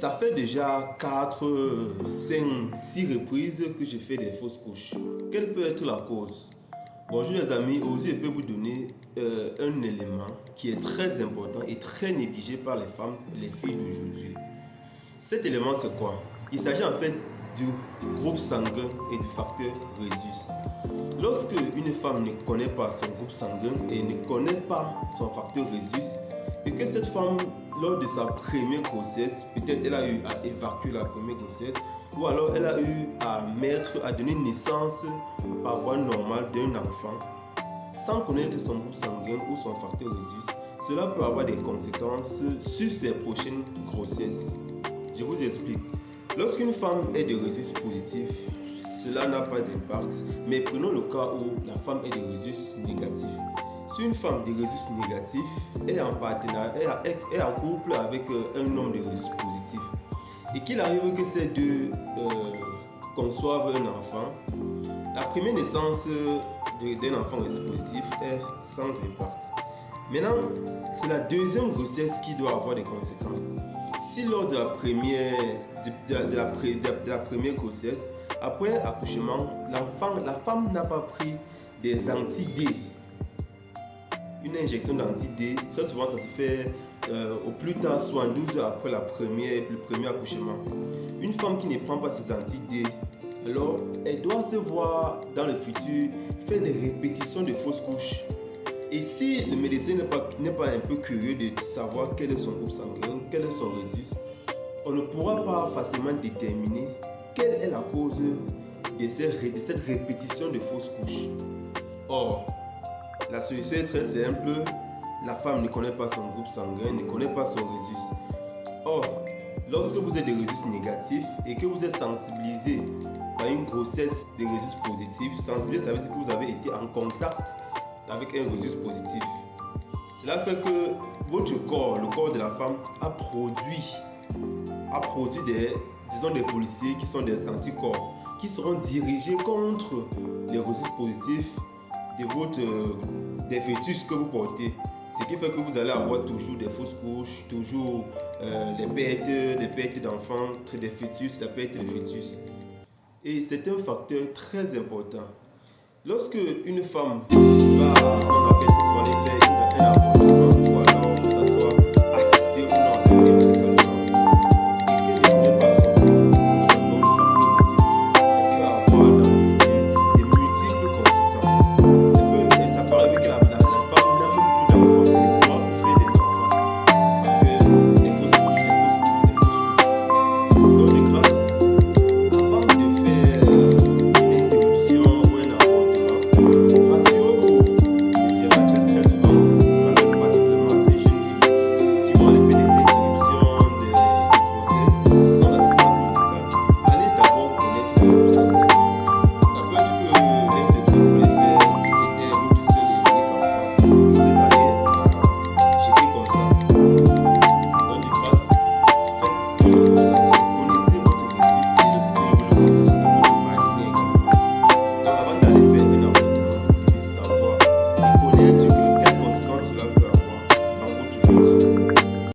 Ça fait déjà 4, 5, 6 reprises que je fais des fausses couches. Quelle peut être la cause? Bonjour les amis, aujourd'hui je peux vous donner un élément qui est très important et très négligé par les femmes et les filles d'aujourd'hui. Cet élément c'est quoi? Il s'agit en fait du groupe sanguin et du facteur Rhésus. Lorsque une femme ne connaît pas son groupe sanguin et ne connaît pas son facteur Rhésus, et que cette femme, lors de sa première grossesse, peut-être elle a eu à évacuer la première grossesse, ou alors elle a eu à donner naissance par voie normale d'un enfant, sans connaître son groupe sanguin ou son facteur Rhésus, cela peut avoir des conséquences sur ses prochaines grossesses. Je vous explique. Lorsqu'une femme est de Rhésus positif, cela n'a pas d'impact, mais prenons le cas où la femme est de Rhésus négatif. Si une femme de Rhésus négatif est en partenariat, est en couple avec un homme de Rhésus positif, et qu'il arrive que ces deux conçoivent un enfant, la première naissance d'un enfant Rhésus positif est sans impact. Maintenant, c'est la deuxième grossesse qui doit avoir des conséquences. Si lors de la première grossesse, après accouchement, la femme n'a pas pris des anti-D, une injection d'anti-D, très souvent ça se fait au plus tard 72 heures après le premier accouchement. Une femme qui ne prend pas ses anti-D, alors elle doit se voir dans le futur faire des répétitions de fausses couches. Et si le médecin n'est pas un peu curieux de savoir quel est son groupe sanguin, quel est son Rhésus, on ne pourra pas facilement déterminer quelle est la cause de cette répétition de fausses couches. Or, la solution est très simple. La femme ne connaît pas son groupe sanguin, ne connaît pas son Rhésus. Or, lorsque vous êtes de Rhésus négatif et que vous êtes sensibilisé par une grossesse de Rhésus positif, sensibilisé, ça veut dire que vous avez été en contact avec un Rhésus positif. Cela fait que votre corps, le corps de la femme, a produit des policiers qui sont des anticorps, qui seront dirigés contre les Rhésus positifs des fœtus que vous portez. Ce qui fait que vous allez avoir toujours des fausses couches, toujours des pertes d'enfants, des fœtus, la perte de fœtus. Et c'est un facteur très important. Lorsque une femme va, on appelle souvent les faits, un avortement,